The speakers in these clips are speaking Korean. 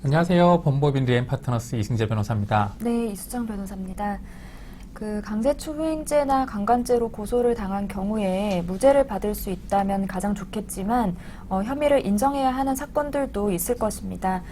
안녕하세요. 범법인 리엠파트너스 이승재 변호사입니다. 네, 이수정 변호사입니다. 강제추행죄나 강간죄로 고소를 당한 경우에 무죄를 받을 수 있다면 가장 좋겠지만 혐의를 인정해야 하는 사건들도 있을 것입니다.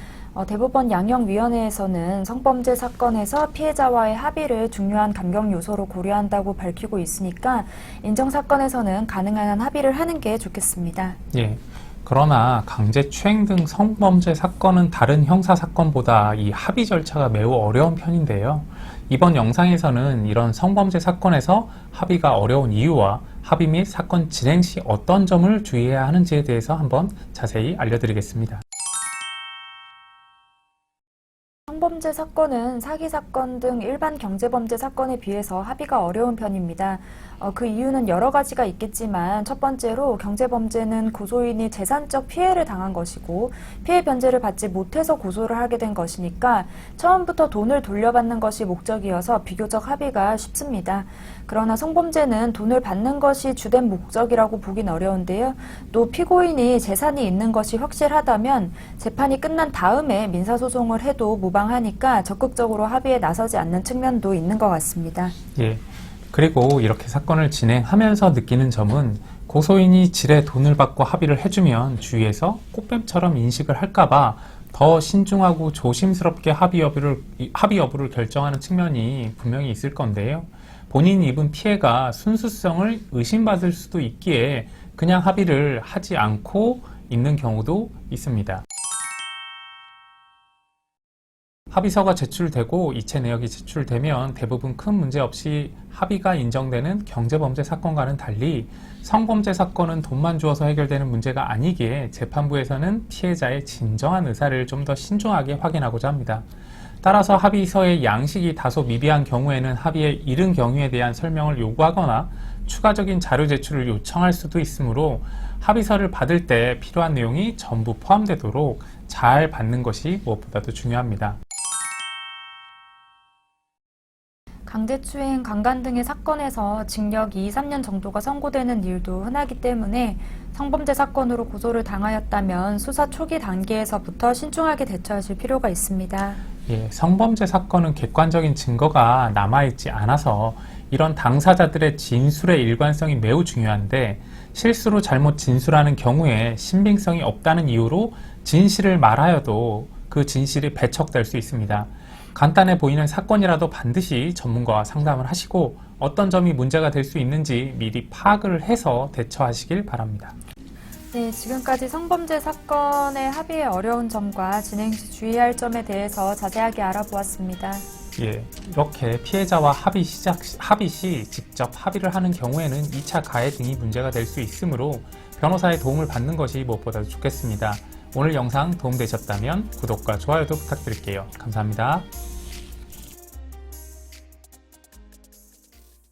대법원 양형위원회에서는 성범죄 사건에서 피해자와의 합의를 중요한 감경 요소로 고려한다고 밝히고 있으니까 인정사건에서는 가능한 한 합의를 하는 게 좋겠습니다. 예. 그러나 강제추행 등 성범죄 사건은 다른 형사사건보다 이 합의 절차가 매우 어려운 편인데요. 이번 영상에서는 이런 성범죄 사건에서 합의가 어려운 이유와 합의 및 사건 진행 시 어떤 점을 주의해야 하는지에 대해서 한번 자세히 알려드리겠습니다. 성범죄 사건은 사기 사건 등 일반 경제범죄 사건에 비해서 합의가 어려운 편입니다. 그 이유는 여러 가지가 있겠지만 첫 번째로 경제범죄는 고소인이 재산적 피해를 당한 것이고 피해 변제를 받지 못해서 고소를 하게 된 것이니까 처음부터 돈을 돌려받는 것이 목적이어서 비교적 합의가 쉽습니다. 그러나 성범죄는 돈을 받는 것이 주된 목적이라고 보긴 어려운데요. 또 피고인이 재산이 있는 것이 확실하다면 재판이 끝난 다음에 민사소송을 해도 무방하니까 적극적으로 합의에 나서지 않는 측면도 있는 것 같습니다. 예. 그리고 이렇게 사건을 진행하면서 느끼는 점은 고소인이 질에 돈을 받고 합의를 해주면 주위에서 꽃뱀처럼 인식을 할까봐 더 신중하고 조심스럽게 합의 여부를 결정하는 측면이 분명히 있을 건데요. 본인이 입은 피해가 순수성을 의심받을 수도 있기에 그냥 합의를 하지 않고 있는 경우도 있습니다. 합의서가 제출되고 이체 내역이 제출되면 대부분 큰 문제 없이 합의가 인정되는 경제범죄 사건과는 달리 성범죄 사건은 돈만 주어서 해결되는 문제가 아니기에 재판부에서는 피해자의 진정한 의사를 좀 더 신중하게 확인하고자 합니다. 따라서 합의서의 양식이 다소 미비한 경우에는 합의에 이른 경위에 대한 설명을 요구하거나 추가적인 자료 제출을 요청할 수도 있으므로 합의서를 받을 때 필요한 내용이 전부 포함되도록 잘 받는 것이 무엇보다도 중요합니다. 강제추행, 강간 등의 사건에서 징역 2, 3년 정도가 선고되는 일도 흔하기 때문에 성범죄 사건으로 고소를 당하였다면 수사 초기 단계에서부터 신중하게 대처하실 필요가 있습니다. 예, 성범죄 사건은 객관적인 증거가 남아있지 않아서 이런 당사자들의 진술의 일관성이 매우 중요한데 실수로 잘못 진술하는 경우에 신빙성이 없다는 이유로 진실을 말하여도 그 진실이 배척될 수 있습니다. 간단해 보이는 사건이라도 반드시 전문가와 상담을 하시고 어떤 점이 문제가 될 수 있는지 미리 파악을 해서 대처하시길 바랍니다. 네, 지금까지 성범죄 사건의 합의의 어려운 점과 진행 시 주의할 점에 대해서 자세하게 알아보았습니다. 예, 이렇게 피해자와 합의 시 직접 합의를 하는 경우에는 2차 가해 등이 문제가 될 수 있으므로 변호사의 도움을 받는 것이 무엇보다도 좋겠습니다. 오늘 영상 도움되셨다면 구독과 좋아요도 부탁드릴게요. 감사합니다.